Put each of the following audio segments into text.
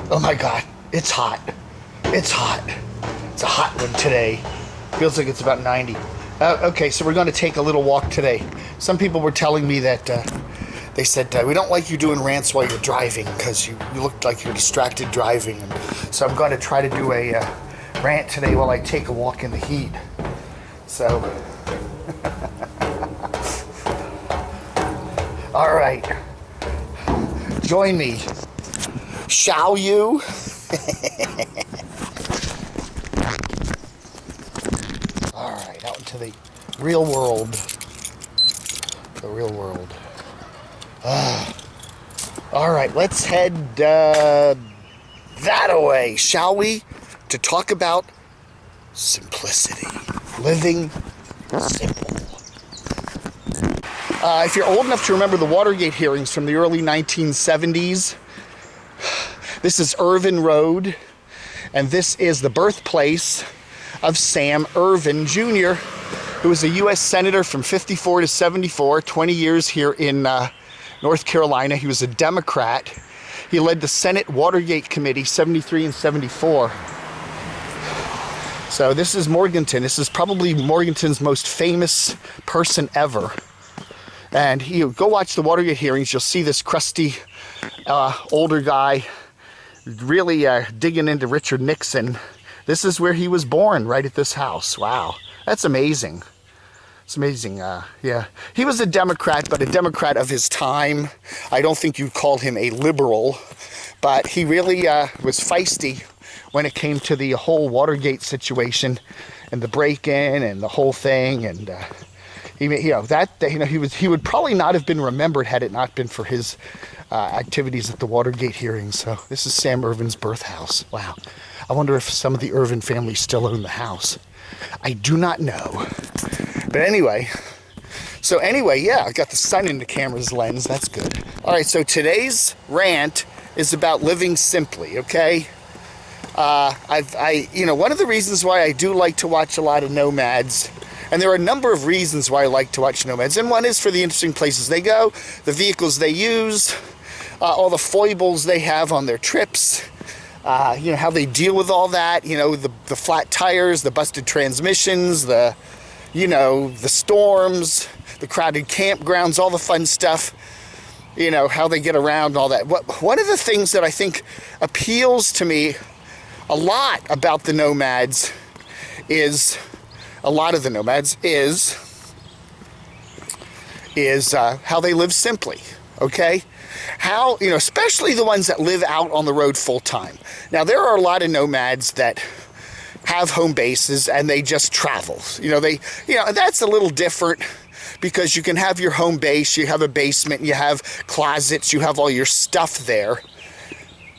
Oh my God, it's hot. It's hot. It's a hot one today. Feels like it's about 90. Okay, so we're going to take a little walk today. Some people were telling me that they said, we don't like you doing rants while you're driving because you looked like you're distracted driving. And so I'm going to try to do a rant today while I take a walk in the heat. So, all right. Join me. Shall you? All right, out into the real world. The real world. All right, let's head that away, shall we? To talk about simplicity. Living simple. If you're old enough to remember the Watergate hearings from the early 1970s, this is Irvin Road, and this is the birthplace of Sam Ervin Jr., who was a U.S. Senator from 54 to 74, 20 years here in North Carolina. He was a Democrat. He led the Senate Watergate Committee, 73 and 74. So this is Morganton. This is probably Morganton's most famous person ever. And you go watch the Watergate hearings, you'll see this crusty older guy really digging into Richard Nixon. This is where he was born, right at this house. Wow, that's amazing. It's amazing, yeah. He was a Democrat, but a Democrat of his time. I don't think you'd call him a liberal, but he really was feisty when it came to the whole Watergate situation and the break-in and the whole thing. And he would probably not have been remembered had it not been for his activities at the Watergate hearings. So this is Sam Ervin's birth house. Wow. I wonder if some of the Ervin family still own the house. I do not know. But anyway, yeah, I got the sun in the camera's lens. That's good. All right, so today's rant is about living simply, okay? One of the reasons why I do like to watch a lot of Nomads, and there are a number of reasons why I like to watch Nomads, and one is for the interesting places they go, the vehicles they use, all the foibles they have on their trips, how they deal with all that, the flat tires, the busted transmissions, the storms, the crowded campgrounds, all the fun stuff, how they get around and all that. One of the things that I think appeals to me a lot about the Nomads is, how they live simply, okay? How, especially the ones that live out on the road full time. Now, there are a lot of Nomads that have home bases and they just travel. That's a little different because you can have your home base, you have a basement, you have closets, you have all your stuff there.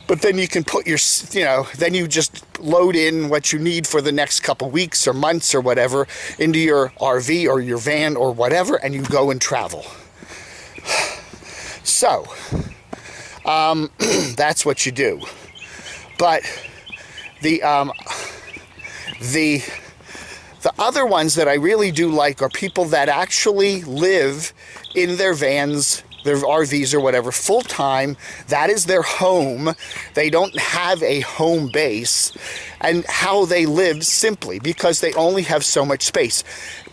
But then you can put then you just load in what you need for the next couple weeks or months or whatever into your RV or your van or whatever, and you go and travel. So, that's what you do. But the other ones that I really do like are people that actually live in their vans, their RVs or whatever, full time. That is their home. They don't have a home base, and how they live simply because they only have so much space.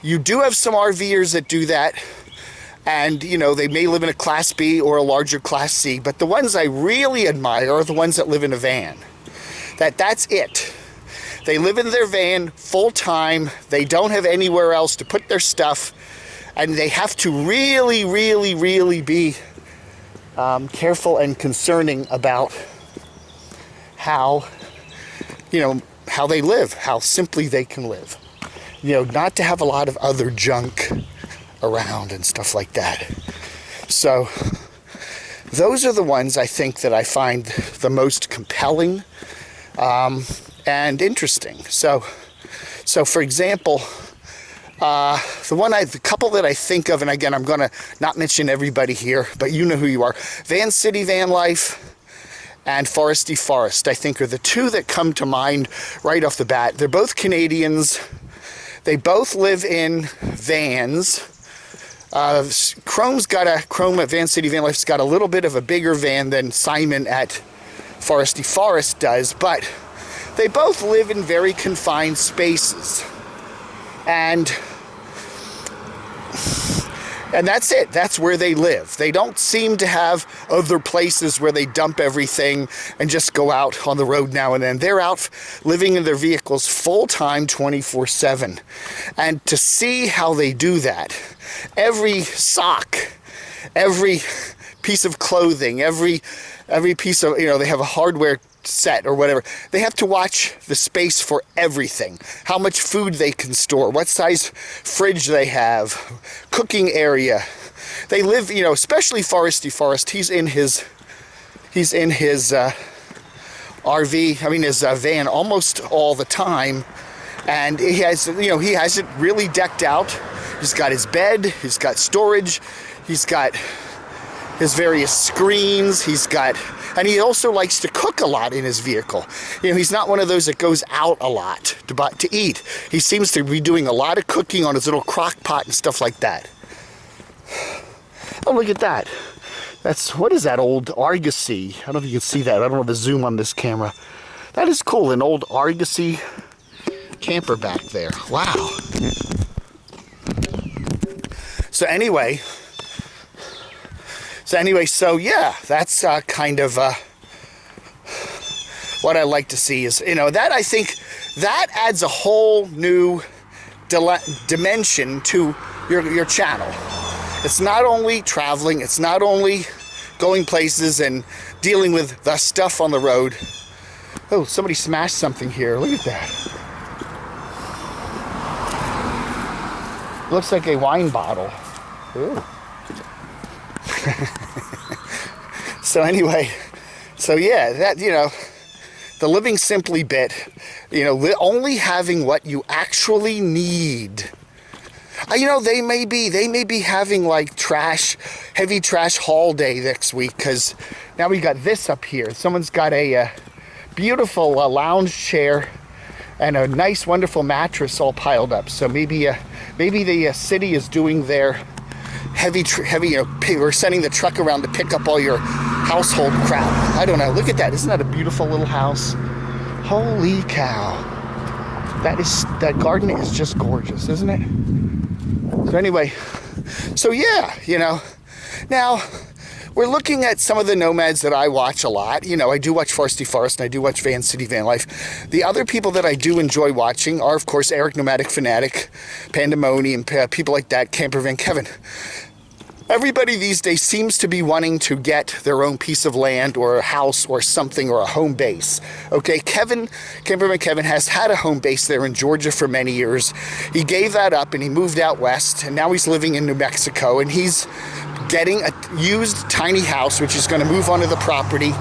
You do have some RVers that do that, and they may live in a Class B or a larger Class C, but the ones I really admire are the ones that live in a van. That's it. They live in their van full time. They don't have anywhere else to put their stuff. And they have to really, really, really be careful and concerning about how they live, how simply they can live. Not to have a lot of other junk around and stuff like that. So those are the ones I think that I find the most compelling and interesting. So for example, the couple that I think of, and again, I'm going to not mention everybody here, but you know who you are. Van City Van Life and Foresty Forest, I think, are the two that come to mind right off the bat. They're both Canadians. They both live in vans. Chrome at Van City Van Life's got a little bit of a bigger van than Simon at Foresty Forest does, but they both live in very confined spaces. And that's it. That's where they live. They don't seem to have other places where they dump everything and just go out on the road now and then. They're out living in their vehicles full-time, 24/7. And to see how they do that, every sock, every piece of clothing, every piece of, they have a hardware set or whatever, they have to watch the space for everything, how much food they can store, what size fridge they have, cooking area. They live, especially Foresty Forest, he's in his RV, his van almost all the time, and he has it really decked out. He's got his bed, he's got storage, he's got his various screens, and he also likes to cook a lot in his vehicle. He's not one of those that goes out a lot to eat. He seems to be doing a lot of cooking on his little crock pot and stuff like that. Oh, look at that. What is that old Argosy? I don't know if you can see that. I don't have a zoom on this camera. That is cool, an old Argosy camper back there. Wow. So anyway, yeah, that's kind of what I like to see is, that I think that adds a whole new dimension to your channel. It's not only traveling, it's not only going places and dealing with the stuff on the road. Oh, somebody smashed something here. Look at that. Looks like a wine bottle. Ooh. So anyway, yeah, that, the living simply bit, only having what you actually need. They may be having like heavy trash haul day next week, because now we got this up here. Someone's got a beautiful lounge chair and a nice, wonderful mattress all piled up. So maybe the city is doing their heavy, we're sending the truck around to pick up all your household crap. I don't know. Look at that. Isn't that a beautiful little house? Holy cow. That garden is just gorgeous, isn't it? So anyway, yeah, now we're looking at some of the nomads that I watch a lot. I do watch Foresty Forest and I do watch Van City Van Life. The other people that I do enjoy watching are, of course, Eric Nomadic Fanatic, Pandemonium, people like that, Camper Van Kevin. Everybody these days seems to be wanting to get their own piece of land or a house or something, or a home base. Okay, Camper Van Kevin has had a home base there in Georgia for many years. He gave that up and he moved out west, and now he's living in New Mexico, and he's getting a used tiny house which is going to move onto the property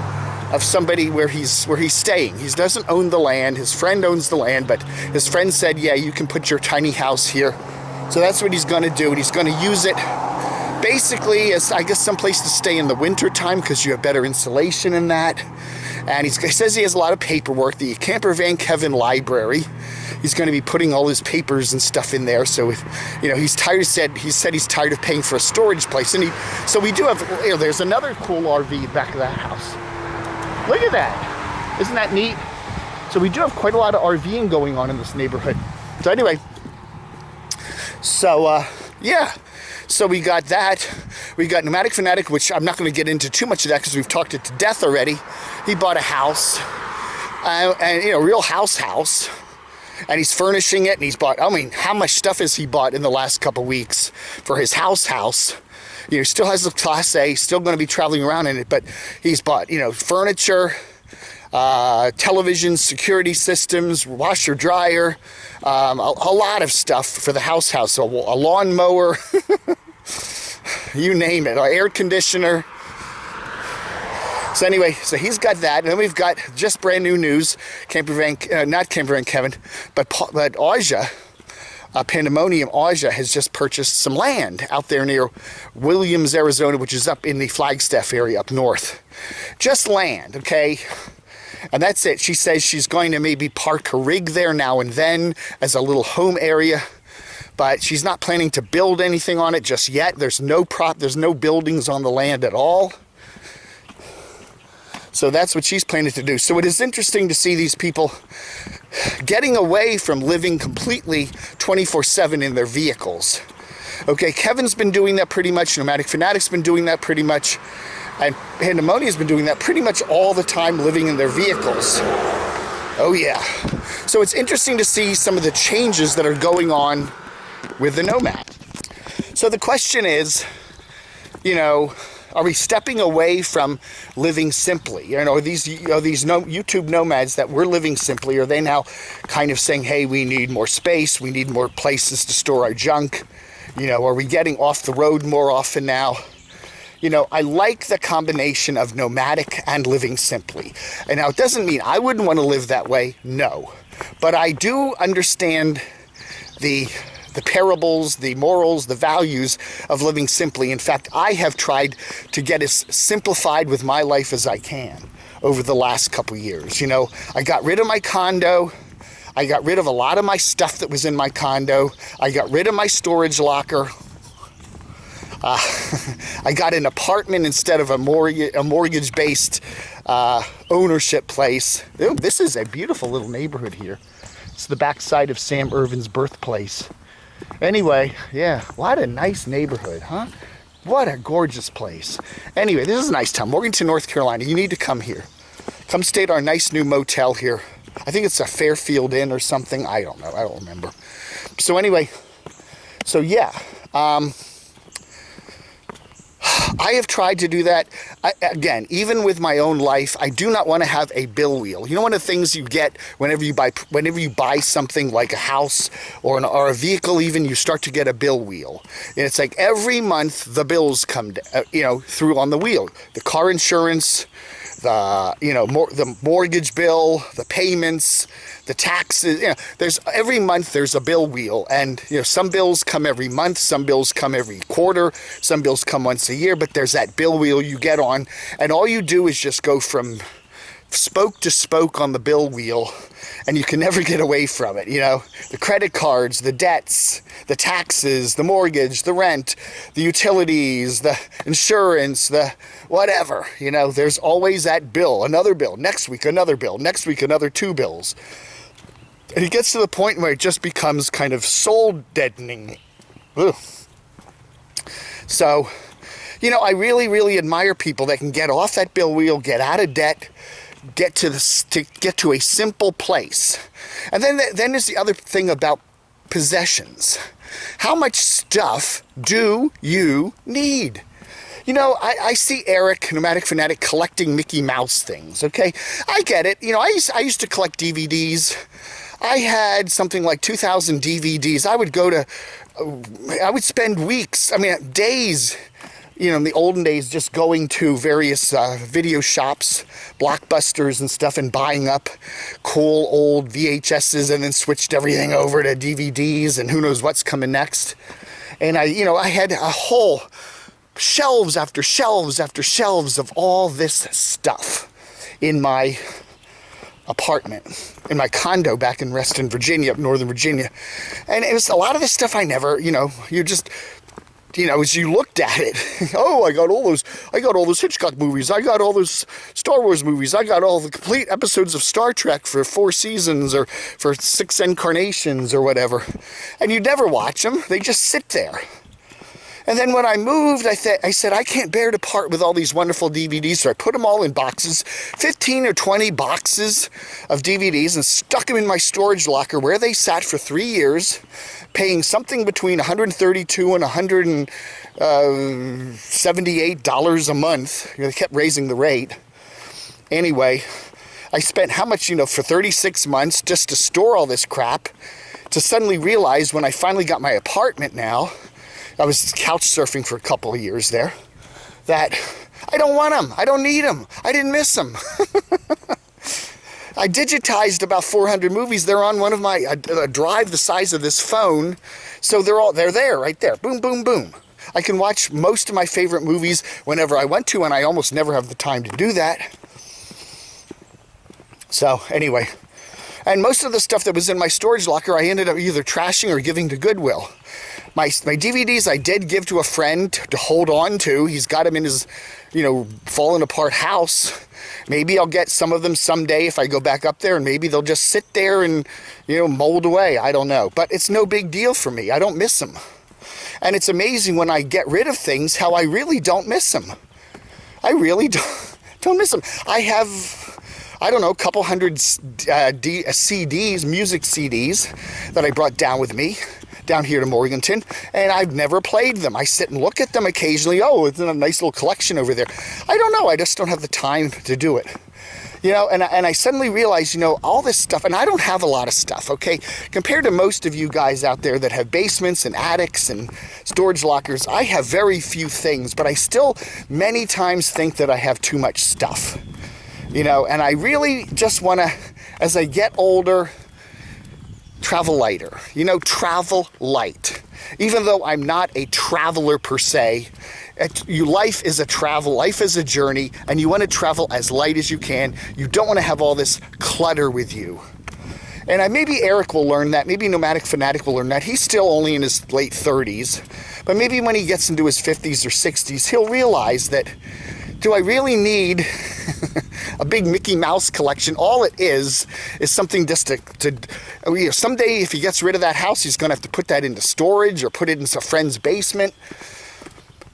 of somebody where he's staying. He doesn't own the land. His friend owns the land, but his friend said, yeah, you can put your tiny house here. So that's what he's going to do, and he's going to use it basically as, I guess, someplace to stay in the winter time, because you have better insulation in that. And he says he has a lot of paperwork. The Camper Van Kevin library, he's going to be putting all his papers and stuff in there. So he's tired. He said he's tired of paying for a storage place. And so we do have, there's another cool RV back of that house. Look at that. Isn't that neat? So we do have quite a lot of RVing going on in this neighborhood. So anyway, yeah. So we got that. We got Nomadic Fanatic, which I'm not going to get into too much of that because we've talked it to death already. He bought a house, real house, and he's furnishing it. And he's bought, how much stuff has he bought in the last couple weeks for his house? Still has a Class A, still going to be traveling around in it, but he's bought, furniture, television, security systems, washer, dryer, a lot of stuff for the house, a lawnmower, you name it, air conditioner. So anyway, so he's got that, and then we've got just brand new news, not Camper Van Kevin, but Aja, Pandemonium Aja has just purchased some land out there near Williams, Arizona, which is up in the Flagstaff area up north. Just land, okay? And that's it. She says she's going to maybe park a rig there now and then as a little home area, but she's not planning to build anything on it just yet. There's no buildings on the land at all. So that's what she's planning to do. So it is interesting to see these people getting away from living completely 24/7 in their vehicles. Okay, Kevin's been doing that pretty much. Nomadic Fanatic's been doing that pretty much. And Pandemonia's been doing that pretty much all the time, living in their vehicles. Oh yeah. So it's interesting to see some of the changes that are going on with the Nomad. So the question is, you know, are we stepping away from living simply? You know, these YouTube nomads that we're living simply, are they now kind of saying, hey, we need more space, we need more places to store our junk? You know, are we getting off the road more often now? You know, I like the combination of nomadic and living simply. And now it doesn't mean I wouldn't want to live that way, no. But I do understand the parables, the morals, the values of living simply. In fact, I have tried to get as simplified with my life as I can over the last couple years. You know, I got rid of my condo. I got rid of a lot of my stuff that was in my condo. I got rid of my storage locker. I got an apartment instead of a mortgage-based ownership place. Ooh, this is a beautiful little neighborhood here. It's the backside of Sam Irvin's birthplace. Anyway, yeah, what a nice neighborhood, huh? What a gorgeous place. Anyway, this is a nice town. Morganton, North Carolina. You need to come here. Come stay at our nice new motel here. I think it's a Fairfield Inn or something. I don't know. I don't remember. So anyway, so yeah. I have tried to do that. Again, even with my own life, I do not want to have a bill wheel. You know, one of the things you get whenever you buy something like a house or a vehicle, even, you start to get a bill wheel. And it's like every month the bills come, through on the wheel. The car insurance, the mortgage bill, the payments, the taxes. You know, every month there's a bill wheel, and some bills come every month, some bills come every quarter, some bills come once a year. But there's that bill wheel you get on, and all you do is just go from spoke to spoke on the bill wheel, and you can never get away from it. You know, the credit cards, the debts, the taxes, the mortgage, the rent, the utilities, the insurance, the whatever. You know, there's always that bill, another bill, next week another bill, next week another 2 bills. And it gets to the point where it just becomes kind of soul deadening. Ugh. So, I really, really admire people that can get off that bill wheel, get out of debt, get to a simple place. And then there's the other thing about possessions. How much stuff do you need? I see Eric, Nomadic Fanatic, collecting Mickey Mouse things, okay? I get it. I used to collect DVDs. I had something like 2,000 DVDs. I would spend weeks, days, in the olden days, just going to various video shops, Blockbusters and stuff, and buying up cool old VHSs, and then switched everything over to DVDs, and who knows what's coming next. And I had a whole shelves after shelves after shelves of all this stuff in my apartment, in my condo back in Reston, Virginia, up Northern Virginia. And it was a lot of this stuff I never, as you looked at it, oh, I got all those Hitchcock movies, I got all those Star Wars movies, I got all the complete episodes of Star Trek for 4 seasons or for 6 incarnations or whatever. And you never watch them, they just sit there. And then when I moved, I said, I can't bear to part with all these wonderful DVDs, so I put them all in boxes, 15 or 20 boxes of DVDs, and stuck them in my storage locker, where they sat for 3 years, paying something between $132 and $178 a month. They kept raising the rate. Anyway, I spent how much, for 36 months just to store all this crap, to suddenly realize when I finally got my apartment now, I was couch surfing for a couple of years there, that I don't want them. I don't need them. I didn't miss them. I digitized about 400 movies. They're on one of my a drive the size of this phone. So they're there, right there. Boom, boom, boom. I can watch most of my favorite movies whenever I want to, and I almost never have the time to do that. So anyway, and most of the stuff that was in my storage locker, I ended up either trashing or giving to Goodwill. My DVDs I did give to a friend to hold on to. He's got them in his falling apart house. Maybe I'll get some of them someday if I go back up there, and maybe they'll just sit there and, mold away. I don't know. But it's no big deal for me. I don't miss them. And it's amazing when I get rid of things how I really don't miss them. I really don't miss them. I have, I don't know, a couple hundred CDs, music CDs that I brought down with me, down here to Morganton, and I've never played them. I sit and look at them occasionally. Oh, it's a nice little collection over there. I don't know. I just don't have the time to do it. And I suddenly realized, all this stuff, and I don't have a lot of stuff, okay? Compared to most of you guys out there that have basements and attics and storage lockers, I have very few things, but I still many times think that I have too much stuff, and I really just want to, as I get older, travel lighter, travel light. Even though I'm not a traveler per se, life is a travel, life is a journey, and you want to travel as light as you can. You don't want to have all this clutter with you. And maybe Eric will learn that. Maybe Nomadic Fanatic will learn that. He's still only in his late 30s. But maybe when he gets into his 50s or 60s, he'll realize that, do I really need a big Mickey Mouse collection? All it is something just to someday if he gets rid of that house, he's going to have to put that into storage or put it into a friend's basement.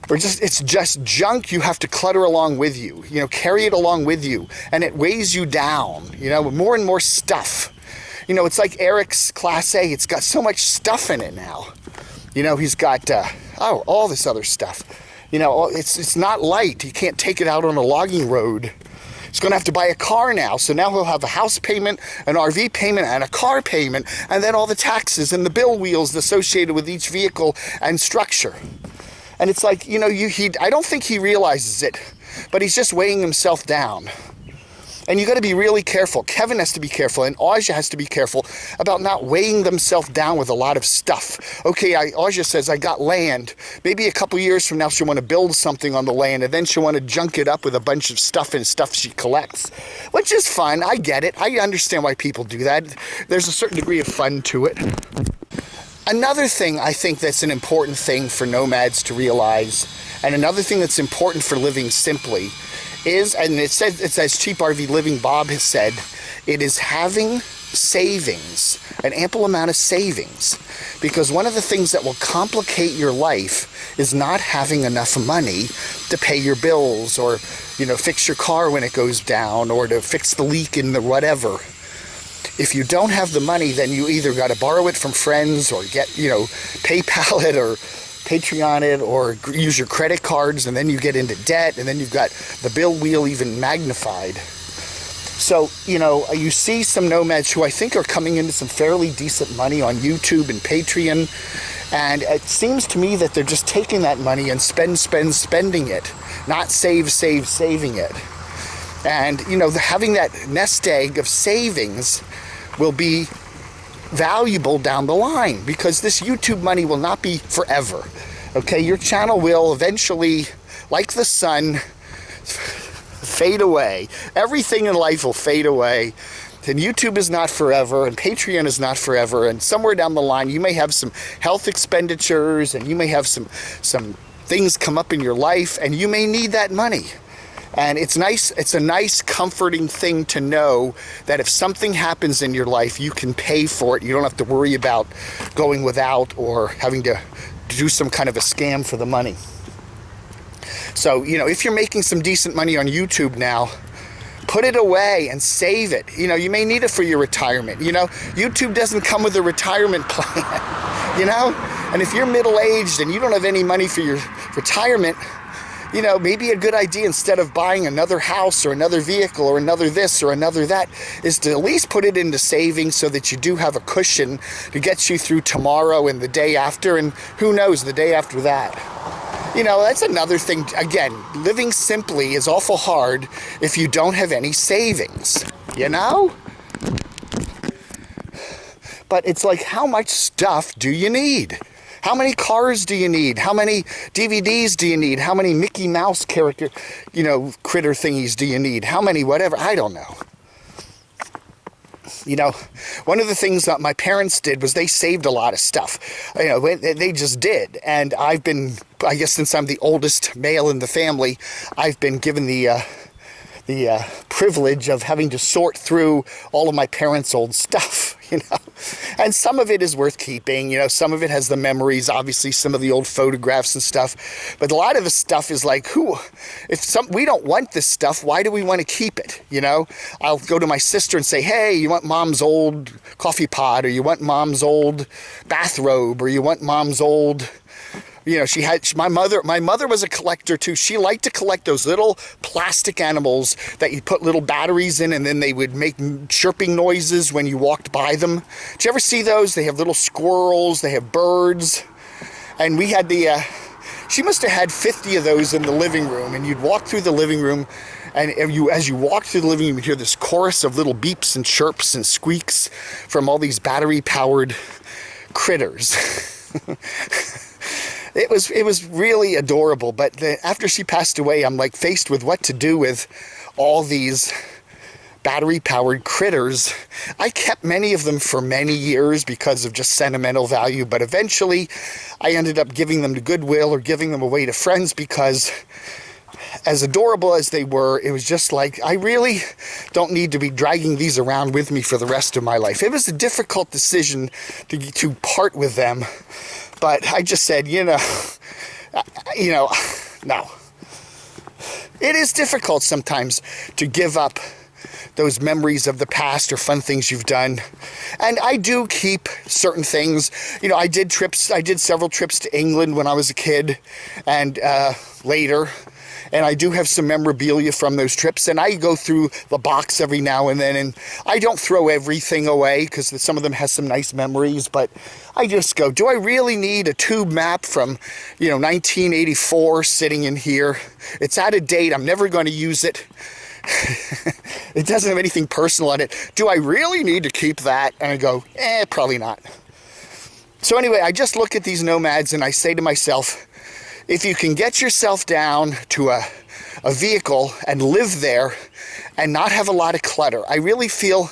Or it's just junk you have to clutter along with you. Carry it along with you. And it weighs you down, more and more stuff. It's like Eric's Class A. It's got so much stuff in it now. He's got, all this other stuff. It's not light. He can't take it out on a logging road. He's going to have to buy a car now. So now he'll have a house payment, an RV payment, and a car payment, and then all the taxes and the bill wheels associated with each vehicle and structure. And it's like, I don't think he realizes it, but he's just weighing himself down. And you got to be really careful. Kevin has to be careful, and Aja has to be careful about not weighing themselves down with a lot of stuff. Okay, Aja says, I got land. Maybe a couple years from now she'll want to build something on the land, and then she'll want to junk it up with a bunch of stuff and stuff she collects, which is fun. I get it. I understand why people do that. There's a certain degree of fun to it. Another thing I think that's an important thing for nomads to realize, and another thing that's important for living simply, is, and it's as Cheap RV Living Bob has said, it is having savings, an ample amount of savings. Because one of the things that will complicate your life is not having enough money to pay your bills, or, fix your car when it goes down, or to fix the leak in the whatever. If you don't have the money, then you either got to borrow it from friends, or get, PayPal it, or Patreon it, or use your credit cards, and then you get into debt, and then you've got the bill wheel even magnified. So, you see some nomads who I think are coming into some fairly decent money on YouTube and Patreon, and it seems to me that they're just taking that money and spending it, not saving it. And, having that nest egg of savings will be valuable down the line, because this YouTube money will not be forever. Okay, your channel will eventually, like the sun, fade away. Everything in life will fade away. And YouTube is not forever, and Patreon is not forever, and somewhere down the line you may have some health expenditures, and you may have some things come up in your life, and you may need that money. And it's a nice comforting thing to know that if something happens in your life, you can pay for it. You don't have to worry about going without or having to do some kind of a scam for the money. So, if you're making some decent money on YouTube now, put it away and save it. You may need it for your retirement. YouTube doesn't come with a retirement plan, And if you're middle-aged and you don't have any money for your retirement, maybe a good idea, instead of buying another house or another vehicle or another this or another that, is to at least put it into savings so that you do have a cushion to get you through tomorrow and the day after, and who knows, the day after that. That's another thing. Again, living simply is awful hard if you don't have any savings, But it's like, how much stuff do you need? How many cars do you need? How many DVDs do you need? How many Mickey Mouse character, critter thingies do you need? How many whatever? I don't know. You know, one of the things that my parents did was they saved a lot of stuff. You know, they just did. And I've been, I guess since I'm the oldest male in the family, I've been given the privilege of having to sort through all of my parents' old stuff, you know. And some of it is worth keeping, you know, some of it has the memories, obviously some of the old photographs and stuff. But a lot of the stuff is like, we don't want this stuff, why do we want to keep it, you know? I'll go to my sister and say, hey, you want mom's old coffee pot, or you want mom's old bathrobe, or you want mom's old... You know, my mother was a collector too. She liked to collect those little plastic animals that you put little batteries in and then they would make chirping noises when you walked by them. Did you ever see those? They have little squirrels, they have birds. And we had she must have had 50 of those in the living room, and you'd walk through the living room, and as you walk through the living room, you'd hear this chorus of little beeps and chirps and squeaks from all these battery-powered critters. It was really adorable, but after she passed away, I'm like faced with what to do with all these battery-powered critters. I kept many of them for many years because of just sentimental value, but eventually I ended up giving them to Goodwill or giving them away to friends because as adorable as they were, it was just like, I really don't need to be dragging these around with me for the rest of my life. It was a difficult decision to part with them. But I just said, no. It is difficult sometimes to give up those memories of the past or fun things you've done. And I do keep certain things. You know, I did several trips to England when I was a kid and later. And I do have some memorabilia from those trips, and I go through the box every now and then, and I don't throw everything away because some of them has some nice memories, but I just go, do I really need a tube map from, 1984 sitting in here? It's out of date. I'm never going to use it. It doesn't have anything personal on it. Do I really need to keep that? And I go, probably not. So anyway, I just look at these Nomads and I say to myself, if you can get yourself down to a vehicle and live there and not have a lot of clutter, I really feel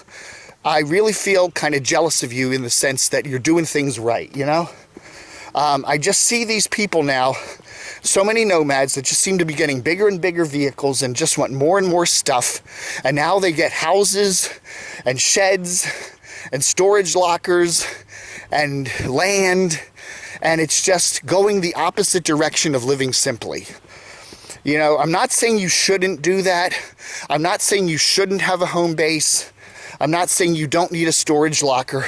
kind of jealous of you in the sense that you're doing things right, you know? I just see these people now, so many Nomads that just seem to be getting bigger and bigger vehicles and just want more and more stuff. And now they get houses and sheds and storage lockers and land. And it's just going the opposite direction of living simply. You know, I'm not saying you shouldn't do that. I'm not saying you shouldn't have a home base. I'm not saying you don't need a storage locker.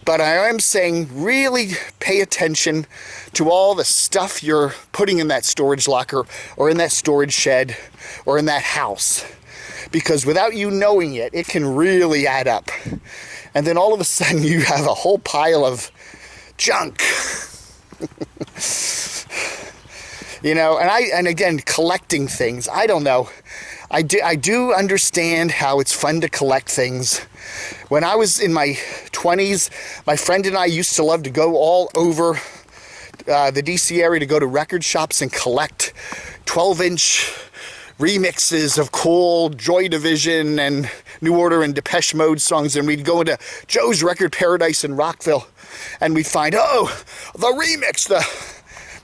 But I am saying really pay attention to all the stuff you're putting in that storage locker or in that storage shed or in that house. Because without you knowing it, it can really add up. And then all of a sudden you have a whole pile of junk. And again, collecting things, I don't know. I do understand how it's fun to collect things. When I was in my 20s, my friend and I used to love to go all over the DC area to go to record shops and collect 12-inch remixes of cool Joy Division and New Order and Depeche Mode songs, and we'd go into Joe's Record Paradise in Rockville, and we'd find, the remix, the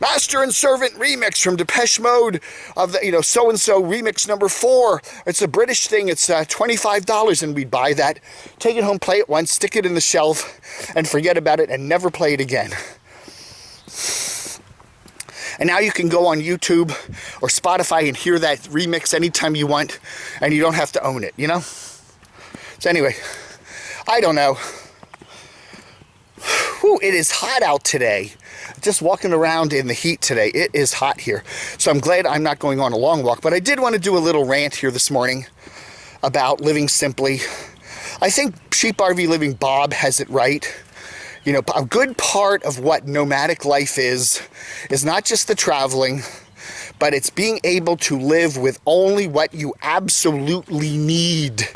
Master and Servant remix from Depeche Mode of the, so-and-so remix number 4. It's a British thing. It's $25, and we'd buy that, take it home, play it once, stick it in the shelf, and forget about it, and never play it again. And now you can go on YouTube or Spotify and hear that remix anytime you want, and you don't have to own it, you know? So anyway, I don't know. Whew, it is hot out today. Just walking around in the heat today. It is hot here. So I'm glad I'm not going on a long walk, but I did want to do a little rant here this morning about living simply. I think Cheap RV Living Bob has it right. You know, a good part of what nomadic life is not just the traveling, but it's being able to live with only what you absolutely need.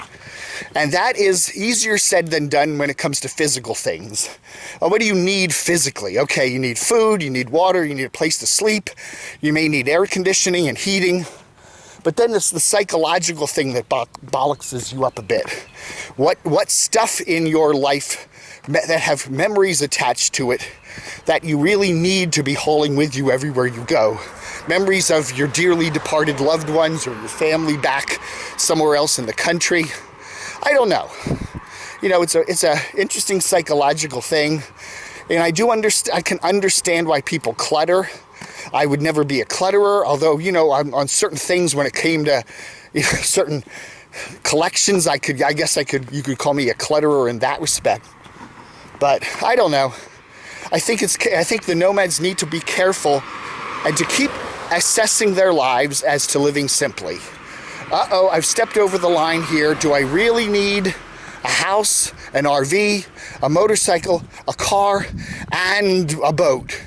And that is easier said than done when it comes to physical things. What do you need physically? Okay, you need food, you need water, you need a place to sleep, you may need air conditioning and heating. But then it's the psychological thing that bollockses you up a bit. What stuff in your life that have memories attached to it that you really need to be hauling with you everywhere you go? Memories of your dearly departed loved ones or your family back somewhere else in the country. I don't know. You know, it's a interesting psychological thing. And I can understand why people clutter. I would never be a clutterer, although, you know, I'm on certain things when it came to, you know, certain collections, you could call me a clutterer in that respect. But I don't know. I think the nomads need to be careful and to keep assessing their lives as to living simply. Uh-oh, I've stepped over the line here. Do I really need a house, an RV, a motorcycle, a car, and a boat?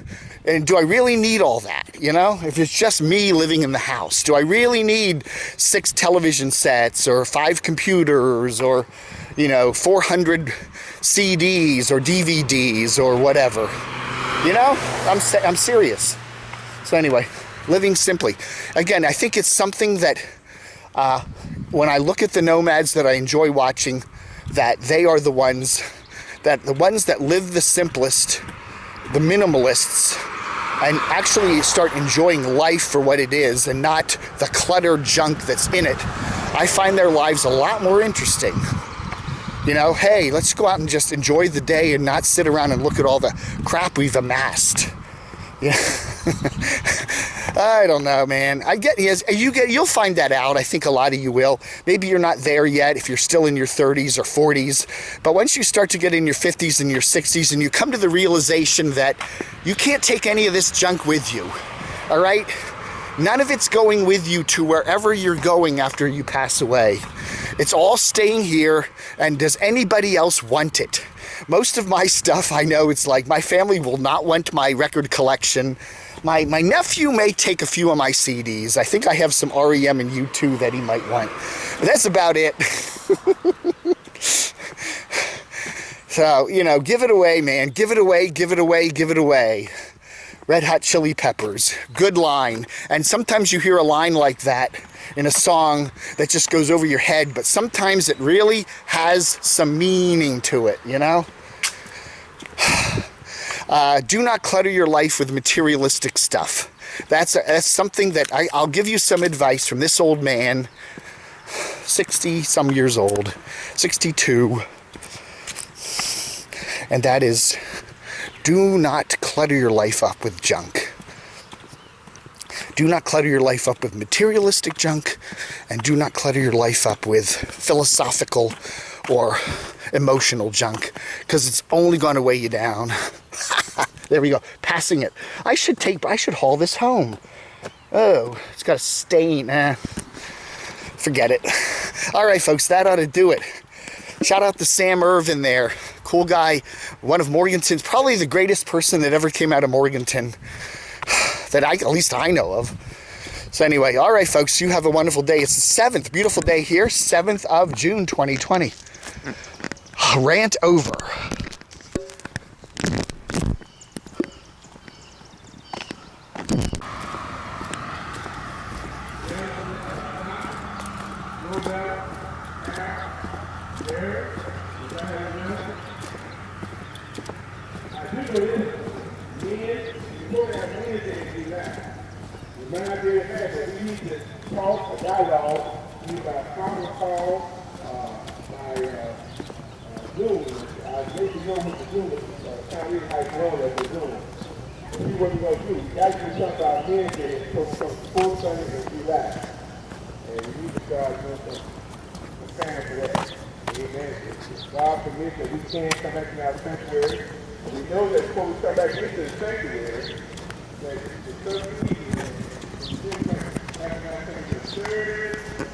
And do I really need all that, you know? If it's just me living in the house, do I really need 6 television sets or 5 computers or, you know, 400 CDs or DVDs or whatever? You know, I'm serious. So anyway, living simply. Again, I think it's something that when I look at the nomads that I enjoy watching, that they are the ones that live the simplest, the minimalists, and actually start enjoying life for what it is and not the cluttered junk that's in it. I find their lives a lot more interesting. You know, hey, let's go out and just enjoy the day and not sit around and look at all the crap we've amassed. Yeah. I don't know, man. You'll find that out. I think a lot of you will. Maybe you're not there yet if you're still in your 30s or 40s. But once you start to get in your 50s and your 60s and you come to the realization that you can't take any of this junk with you, all right? None of it's going with you to wherever you're going after you pass away. It's all staying here, and does anybody else want it? Most of my stuff, I know it's like my family will not want my record collection. My nephew may take a few of my CDs. I think I have some REM and U2 that he might want. But that's about it. So, you know, give it away, man. Give it away, give it away, give it away. Red Hot Chili Peppers. Good line. And sometimes you hear a line like that in a song that just goes over your head, but sometimes it really has some meaning to it, you know? Do not clutter your life with materialistic stuff. That's something that I'll give you some advice from this old man, 60 some years old, 62. And that is, do not clutter your life up with junk. Do not clutter your life up with materialistic junk, and do not clutter your life up with philosophical or emotional junk, because it's only going to weigh you down. There we go, passing it. I should haul this home. Oh, it's got a stain. Forget it. All right, folks, that ought to do it. Shout out to Sam Irvin there. Cool guy, one of Morganton's, probably the greatest person that ever came out of Morganton that at least I know of. So anyway, all right, folks, you have a wonderful day. It's the 7th, beautiful day here, 7th of June, 2020. Rant over. We need to talk, a dialogue, by phone call, by Zoom. I make you know what to do, kind of really like know that we're doing. See what we're going to do. Actually, talk about Wednesday, from full Sunday and relax. And we need to start doing some preparing for that. Amen. God permits that we can come back to our sanctuary. We know that before we come back into the sanctuary, that the 13th, after I think the 3rd,